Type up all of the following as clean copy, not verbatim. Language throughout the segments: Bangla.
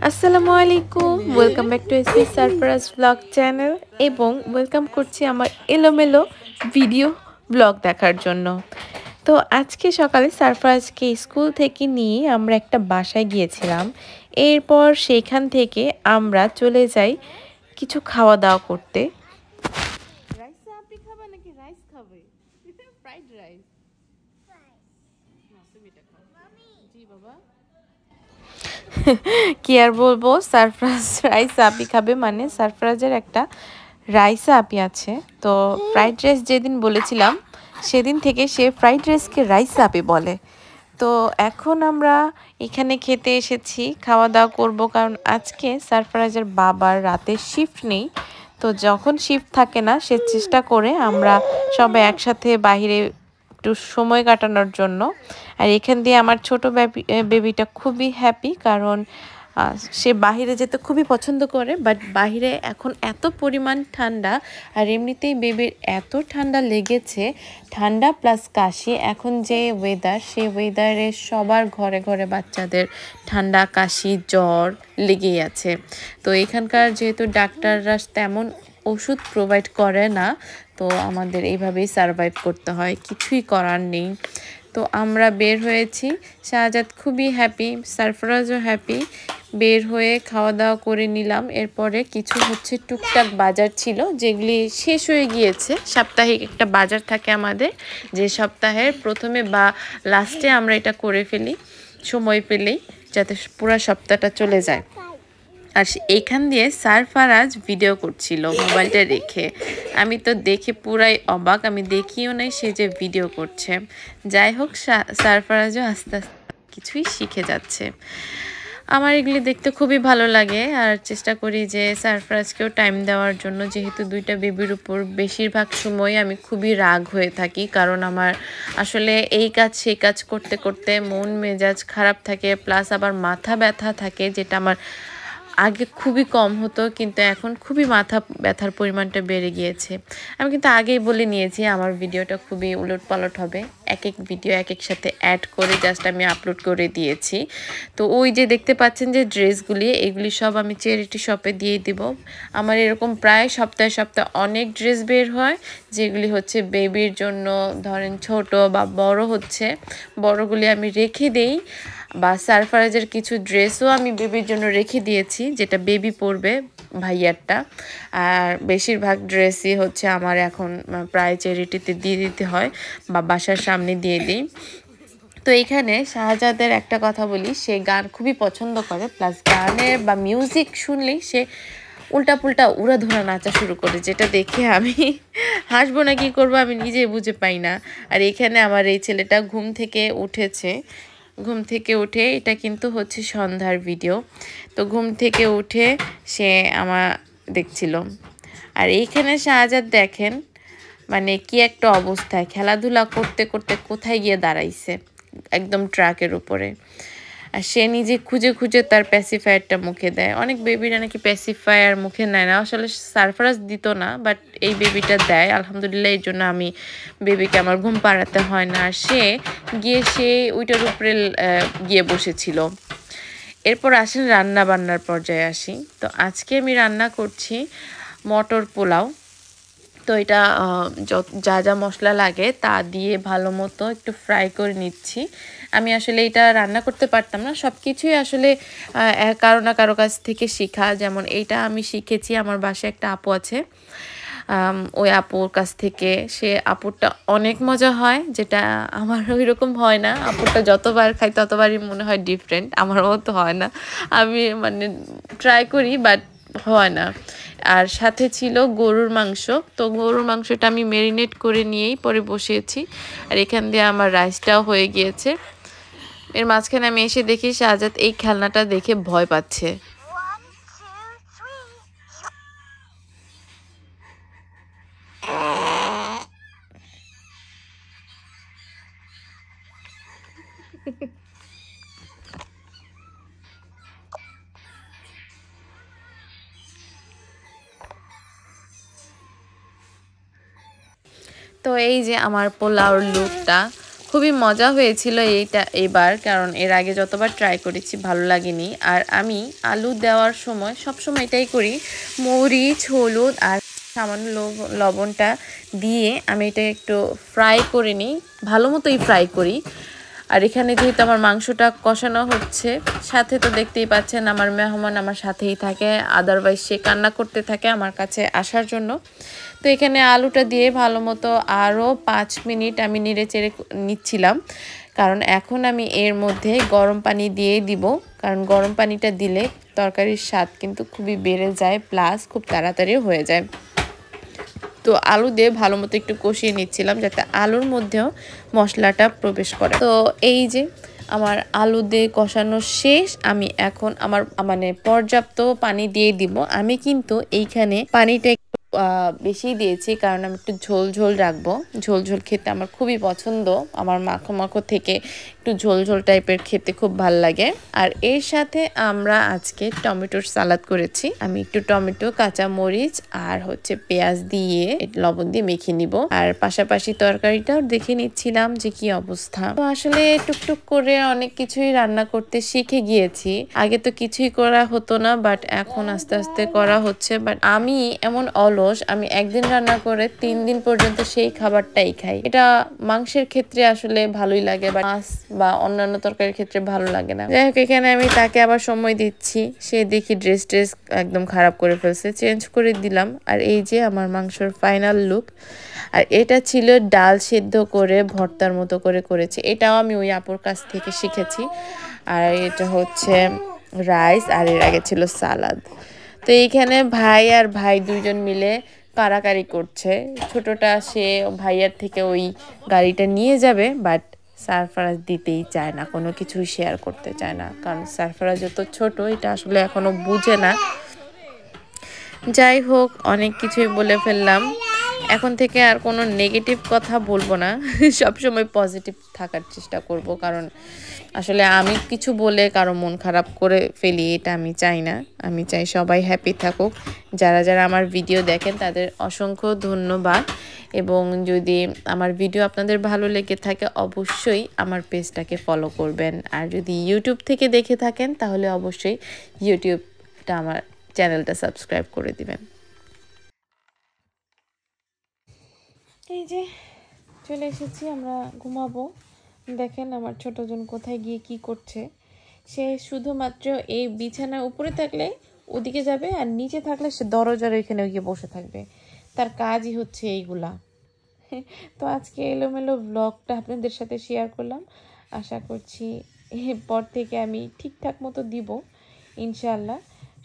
আসসালামু আলাইকুম, welcome back to SP Sarfaraz blog channel এবং ওয়েলকাম করছি আমার এলোমেলো ভিডিও ব্লগ দেখার জন্য। তো আজকে সকালে সারফরাজকে স্কুল থেকে নিয়ে আমরা একটা বাসায় গিয়েছিলাম। এরপর সেখান থেকে আমরা চলে যাই কিছু খাওয়া দাওয়া করতে। কি আর বলবো, সারফরাজ রাইস আপি খাবে, মানে সারফরাজের একটা রাইসা আপি আছে। তো ফ্রাইড রাইস যেদিন বলেছিলাম সেদিন থেকে সে ফ্রাইড রাইসকে রাইসা আপি বলে। তো এখন আমরা এখানে খেতে এসেছি, খাওয়া দাওয়া করবো, কারণ আজকে সারফরাজের বাবার রাতের শিফট নেই। তো যখন শিফট থাকে না সে চেষ্টা করে আমরা সবাই একসাথে বাইরে একটু সময় কাটানোর জন্য। আর এখান দিয়ে আমার ছোট বেবিটা খুবই হ্যাপি, কারণ সে বাহিরে যেতে খুবই পছন্দ করে। বাট বাহিরে এখন এত পরিমাণ ঠান্ডা, আর এমনিতেই বেবির এত ঠান্ডা লেগেছে, ঠান্ডা প্লাস কাশি। এখন যে ওয়েদার, সেই ওয়েদারে সবার ঘরে ঘরে বাচ্চাদের ঠান্ডা কাশি জ্বর লেগেই আছে। তো এখানকার যেহেতু ডাক্তাররা তেমন ওষুধ প্রোভাইড করে না, তো আমাদের এইভাবেই সারভাইভ করতে হয়, কিছুই করার নেই। তো আমরা বের হয়েছি, শাহজাদ খুবই হ্যাপি, সারফরাজও হ্যাপি। বের হয়ে খাওয়া দাওয়া করে নিলাম। এরপরে কিছু টুকটাক বাজার ছিল যেগুলি শেষ হয়ে গিয়েছে। সাপ্তাহিক একটা বাজার থাকে আমাদের, যে সপ্তাহের প্রথমে বা লাস্টে আমরা এটা করে ফেলি সময় পেলেই, যাতে পুরো সপ্তাহটা চলে যায়। আর এইখান দিয়ে সারফরাজ ভিডিও করছিল মোবাইলটা রেখে। আমি তো দেখে পুরাই অবাক, আমি দেখিও নাই সে যে ভিডিও করছে। যাই হোক, সারফরাজও আস্তে আস্তে কিছুই শিখে যাচ্ছে। আমার এগুলি দেখতে খুবই ভালো লাগে, আর চেষ্টা করি যে সারফরাজকেও টাইম দেওয়ার জন্য, যেহেতু দুইটা বেবির উপর বেশিরভাগ সময় আমি খুবই রাগ হয়ে থাকি, কারণ আমার আসলে এই কাজ সেই কাজ করতে করতে মন মেজাজ খারাপ থাকে, প্লাস আবার মাথা ব্যথা থাকে, যেটা আমার আগে খুবই কম হতো, কিন্তু এখন খুবই মাথা ব্যথার পরিমাণটা বেড়ে গিয়েছে। আমি কিন্তু আগেই বলে নিয়েছি আমার ভিডিওটা খুবই উলটপালট হবে, এক এক ভিডিও এক এক সাথে অ্যাড করে জাস্ট আমি আপলোড করে দিয়েছি। তো ওই যে দেখতে পাচ্ছেন যে ড্রেসগুলি, এগুলি সব আমি চ্যারিটি শপে দিয়ে দিব। আমার এরকম প্রায় সপ্তাহে সপ্তাহে অনেক ড্রেস বের হয়, যেগুলি বেবির জন্য, ধরেন ছোট বা বড় বড়গুলি আমি রেখে দেই, বা সারফরাজের কিছু ড্রেসও আমি বেবির জন্য রেখে দিয়েছি, যেটা বেবি পরবে ভাইয়ারটা। আর বেশিরভাগ ড্রেসই আমার এখন প্রায় চ্যারিটিতে দিয়ে দিতে হয়, বা বাসার সামনে দিয়ে দিই। তো এখানে শাহজাদের একটা কথা বলি, সে গান খুবই পছন্দ করে, প্লাস গানের বা মিউজিক শুনলেই সে উল্টাপুল্টা উড়াধুরা নাচা শুরু করে, যেটা দেখে আমি হাসবো না কি করবো আমি নিজেই বুঝে পাই না। আর এখানে আমার এই ছেলেটা ঘুম থেকে উঠেছে, ঘুম থেকে উঠে, এটা কিন্তু সন্ধ্যার ভিডিও, তো ঘুম থেকে উঠে সে আমার দেখছিল। আর এইখানে শাহজাদ দেখেন মানে কি একটা অবস্থায়, খেলাধুলা করতে করতে কোথায় গিয়ে দাঁড়াইছে, একদম ট্রাকের উপরে। আর সে নিজে খুঁজে খুঁজে তার প্যাসিফায়ারটা মুখে দেয়। অনেক বেবিরা নাকি প্যাসিফায়ার মুখে নেয় না, আসলে সারফরাজ দিত না, বাট এই বেবিটা দেয় আলহামদুলিল্লাহ। এই জন্য আমি বেবিকে আমার ঘুম পাড়াতে হয় না। আর সে ওইটার উপরে গিয়ে বসেছিল। এরপর আসেন রান্না বান্নার পর্যায়ে আসি। তো আজকে আমি রান্না করছি মটর পোলাও। তো এটা যা যা মশলা লাগে তা দিয়ে ভালো মতো একটু ফ্রাই করে নিচ্ছি। আমি আসলে এটা রান্না করতে পারতাম না, সব কিছুই আসলে কারো না কারো কাছ থেকে শেখা। যেমন এইটা আমি শিখেছি, আমার বাসায় একটা আপু আছে, ওই আপুর কাছ থেকে। সে আপুরটা অনেক মজা হয়, যেটা আমার ওই রকম হয় না। আপুরটা যতবার খাই ততবারই মনে হয় ডিফারেন্ট, আমার মতো হয় না। আমি মানে ট্রাই করি বাট হয় না। আর সাথে ছিল গরুর মাংস। তো গরুর মাংসটা আমি ম্যারিনেট করে নিয়েই পরে বসিয়েছি। আর এখান দিয়ে আমার রাইসটাও হয়ে গিয়েছে। এর মাঝখানে আমি এসে দেখি শাহজাদ এই খেলনাটা দেখে ভয় পাচ্ছে। তো এই যে আমার পোলাওর লুকটা খুবই মজা হয়েছিল এবার, কারণ এর আগে যতবার ট্রাই করেছি ভালো লাগেনি। আর আমি আলু দেওয়ার সময় সবসময় এটাই করি, মরিচ, হলুদ আর সামান্য লবণটা দিয়ে আমি এটা একটু ফ্রাই করে নিই, ভালো মতোই ফ্রাই করি। আর এখানে যেহেতু আমার মাংসটা কষানো হচ্ছে, সাথে তো দেখতেই পাচ্ছেন আমার মেহমান আমার সাথেই থাকে, আদারওয়াইজ সে কান্না করতে থাকে আমার কাছে আসার জন্য। তো এখানে আলুটা দিয়ে ভালো মতো আরও 5 মিনিট আমি নেড়ে চেড়ে নিচ্ছিলাম, কারণ এখন আমি এর মধ্যে গরম পানি দিয়েই দিব, কারণ গরম পানিটা দিলে তরকারির স্বাদ কিন্তু খুবই বেড়ে যায়, প্লাস খুব তাড়াতাড়ি হয়ে যায়। তো আলু দিয়ে ভালো মতো একটু কষিয়ে নিচ্ছিলাম যাতে আলুর মধ্যেও মশলাটা প্রবেশ করে। তো এই যে আমার আলু দিয়ে কষানো শেষ, আমি এখন আমার মানে পর্যাপ্ত পানি দিয়ে দিব। আমি কিন্তু এইখানে পানিটা বেশি দিয়েছি, কারণ আমি একটু ঝোল ঝোল রাখবো, ঝোল ঝোল খেতে আমার খুবই পছন্দ, আমার মাখো মাখো থেকে একটু ঝোল ঝোল টাইপের খেতে খুব ভাল লাগে। আর এর সাথে আমরা আজকে টমেটোর সালাদ করেছি, আমি একটু টমেটো, কাঁচা মরিচ আর হচ্ছে পেঁয়াজ দিয়ে লবণ দিয়ে মেখে নিব, আর পাশাপাশি তরকারিটাও দেখে নিচ্ছিলাম যে কি অবস্থা। তো আসলে টুকটুক করে অনেক কিছুই রান্না করতে শিখে গিয়েছি, আগে তো কিছুই করা হতো না, বাট এখন আস্তে আস্তে করা হচ্ছে। বাট আমি এমন অলস, আমি একদিন রান্না করে 3 দিন পর্যন্ত সেই খাবারটাই খাই। এটা মাংসের ক্ষেত্রে আসলে ভালোই লাগে, বাট মাছ বা অন্যান্য তরকারির ক্ষেত্রে ভালো লাগে না। যাই হোক, এখানে আমি তাকে আবার সময় দিচ্ছি, সে দেখি ড্রেস একদম খারাপ করে ফেলছে, চেঞ্জ করে দিলাম। আর এই যে আমার মাংসর ফাইনাল লুক। আর এটা ছিল ডাল সেদ্ধ করে ভর্তার মতো করে করেছে, এটাও আমি ওই আপুর কাছ থেকে শিখেছি। আর এটা হচ্ছে রাইস, আর এর আগে ছিল সালাদ। তো এইখানে ভাই আর ভাই দুইজন মিলে কারাকারি করছে, ছোটটা সে ভাইয়ার থেকে ওই গাড়িটা নিয়ে যাবে, বাট সারফারাজ দিতেই চায় না, কোনো কিছুই শেয়ার করতে চায় না, কারণ সারফারাজ যত ছোট এটা আসলে এখনো বুঝে না। যাই হোক, অনেক কিছুই বলে ফেললাম, এখন থেকে আর কোনো নেগেটিভ কথা বলবো না, সবসময় পজিটিভ থাকার চেষ্টা করব, কারণ আসলে আমি কিছু বলে কারো মন খারাপ করে ফেলি এটা আমি চাই না। আমি চাই সবাই হ্যাপি থাকুক। যারা যারা আমার ভিডিও দেখেন তাদের অসংখ্য ধন্যবাদ, এবং যদি আমার ভিডিও আপনাদের ভালো লেগে থাকে অবশ্যই আমার পেজটাকে ফলো করবেন, আর যদি ইউটিউব থেকে দেখে থাকেন তাহলে অবশ্যই ইউটিউবটা আমার চ্যানেলটা সাবস্ক্রাইব করে দিবেন। এই যে চলে এসেছি, আমরা ঘুমাবো। দেখেন আমার ছোটজন কোথায় গিয়ে কি করছে, সে শুধুমাত্র এই বিছানার উপরে থাকলে ওদিকে যাবে, আর নিচে থাকলে সে দরজার ওইখানে গিয়ে বসে থাকবে, তার কাজই হচ্ছে এইগুলা। তো আজকে এলোমেলো ব্লগটা আপনাদের সাথে শেয়ার করলাম, আশা করছি এরপর থেকে আমি ঠিকঠাক মতো দিব ইনশাআল্লাহ।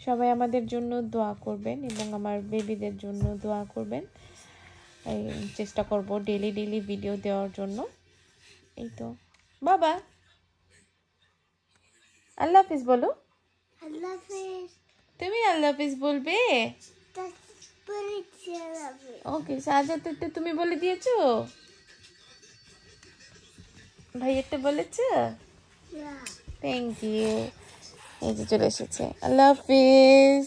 সবাই আমাদের জন্য দোয়া করবেন এবং আমার বেবিদের জন্য দোয়া করবেন, চেষ্টা করব ডেলি ভিডিও দেওয়ার জন্য। এই তো বাবা, আল্লাহ হাফিজ বলো। আল্লাহ হাফিজ। তুমি আল্লাহ হাফিজ বলবে? ওকে, সাজাতে তুমি বলে দিয়েছো, ভাইয়াটা বলেছো? Thank you. এই যে চলে এসেছে, আল্লাহ হাফিজ।